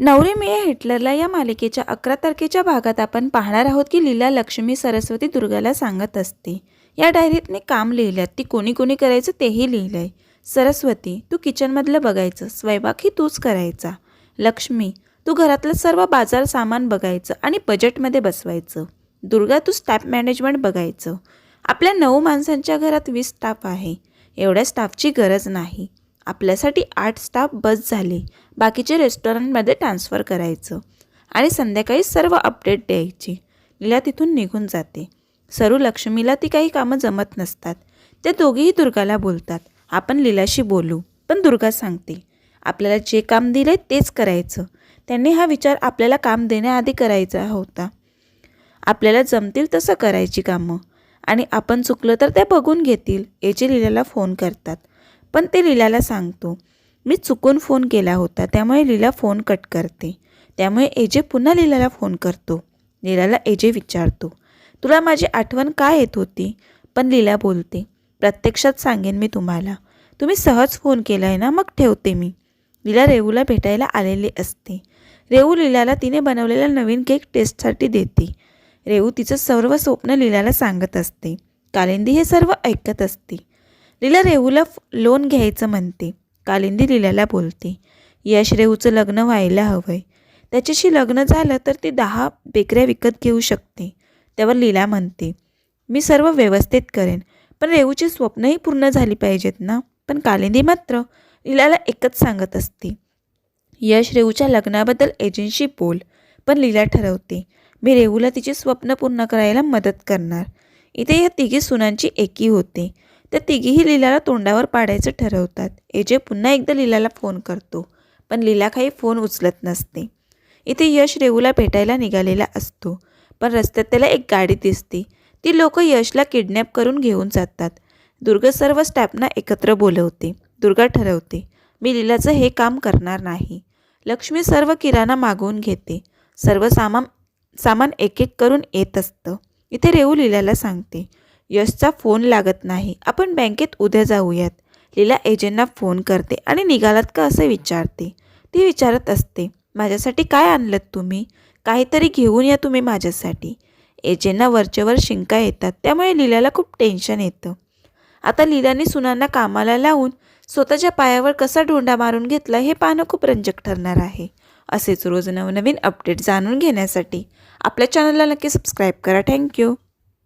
नवरे मिळे हिटलरला या मालिकेच्या 11 तारखेच्या भागात आपण पाहणार आहोत की लीला लक्ष्मी सरस्वती दुर्गाला सांगत असते. या डायरीत मी काम लिहिल्यात, ती कोणी कोणी करायचं तेही लिहिलंय. सरस्वती, तू किचनमधलं बघायचं, स्वयंपाकही तूच करायचा. लक्ष्मी, तू घरातलं सर्व बाजार सामान बघायचं आणि बजेटमध्ये बसवायचं. दुर्गा, तू स्टाफ मॅनेजमेंट बघायचं. आपल्या 9 माणसांच्या घरात 20 स्टाफ आहे. एवढ्या स्टाफची गरज नाही. आपल्यासाठी 8 स्टाफ बस झाले. बाकीचे रेस्टॉरंटमध्ये ट्रान्सफर करायचं आणि संध्याकाळी सर्व अपडेट द्यायची. लीला तिथून निघून जाते. सरू लक्ष्मीला ती काही कामं जमत नसतात. ते दोघेही दुर्गाला बोलतात, आपण लीलाशी बोलू. पण दुर्गा सांगते, आपल्याला जे काम दिले तेच करायचं. त्यांनी हा विचार आपल्याला काम देण्याआधी करायचा होता. आपल्याला जमतील तसं करायची कामं आणि आपण चुकलं तर ते बघून घेतील. एजे लीलाला फोन करतात, पण ते लीलाला सांगतो, मी चुकून फोन केला होता. त्यामुळे लीला फोन कट करते. त्यामुळे एजे पुन्हा लीलाला फोन करतो. लीलाला एजे विचारतो, तुला माझी आठवण का येत होती? पण लीला बोलते, प्रत्यक्षात सांगेन मी तुम्हाला. तुम्ही सहज फोन केला आहे ना, मग ठेवते मी. लीला रेवूला भेटायला आलेली असते. रेवू लीलाला तिने बनवलेला नवीन केक टेस्टसाठी देते. रेवू तिचं सर्व स्वप्न लीलाला सांगत असते. कालिंदी हे सर्व ऐकत असते. लीला रेवूला लोन घ्यायचं म्हणते. कालिंदी लीलाला बोलते, यश रेवूचं लग्न व्हायला हवंय. त्याच्याशी लग्न झालं तर ती 10 बेकऱ्या विकत घेऊ शकते. त्यावर लीला म्हणते, मी सर्व व्यवस्थित करेन, पण रेवूची स्वप्नही पूर्ण झाली पाहिजेत ना. पण कालिंदी मात्र लीलाला एकच सांगत असते, यश रेवूच्या लग्नाबद्दल एजन्सी बोल. पण लीला ठरवते, मी रेवूला तिची स्वप्न पूर्ण करायला मदत करणार. इथे या तिघी सुनांची एकी होते. त्या तिघीही लीलाला तोंडावर पाडायचं ठरवतात. एजे पुन्हा एकदा लीलाला फोन करतो, पण लीला काही फोन उचलत नसते. इथे यश रेवूला भेटायला निघालेला असतो, पण रस्त्यात त्याला एक गाडी दिसते. ती लोक यशला किडनॅप करून घेऊन जातात. दुर्गा सर्व स्टाफना एकत्र बोलवते. दुर्गा ठरवते, मी लीलाचं हे काम करणार नाही. लक्ष्मी सर्व किराणा मागवून घेते. सर्व सामान एक एक करून येत असतं. इथे रेवू लीलाला सांगते, यशचा फोन लागत नाही, आपण बँकेत उद्या जाऊयात. लीला एजेंना फोन करते आणि निघालात का असं विचारते. ती विचारत असते, माझ्यासाठी काय आणलं तुम्ही? काहीतरी घेऊन या तुम्ही माझ्यासाठी. एजेंना वरचेवर शिंका येतात. त्यामुळे लीलाला खूप टेन्शन येतं. आता लीलाने सुनांना कामाला लावून स्वतःच्या पायावर कसा ढोंडा मारून घेतला हे पाहणं खूप रंजक ठरणार आहे. असेच रोज नवनवीन अपडेट जाणून घेण्यासाठी आपल्या चॅनलला नक्की सबस्क्राईब करा. थँक्यू.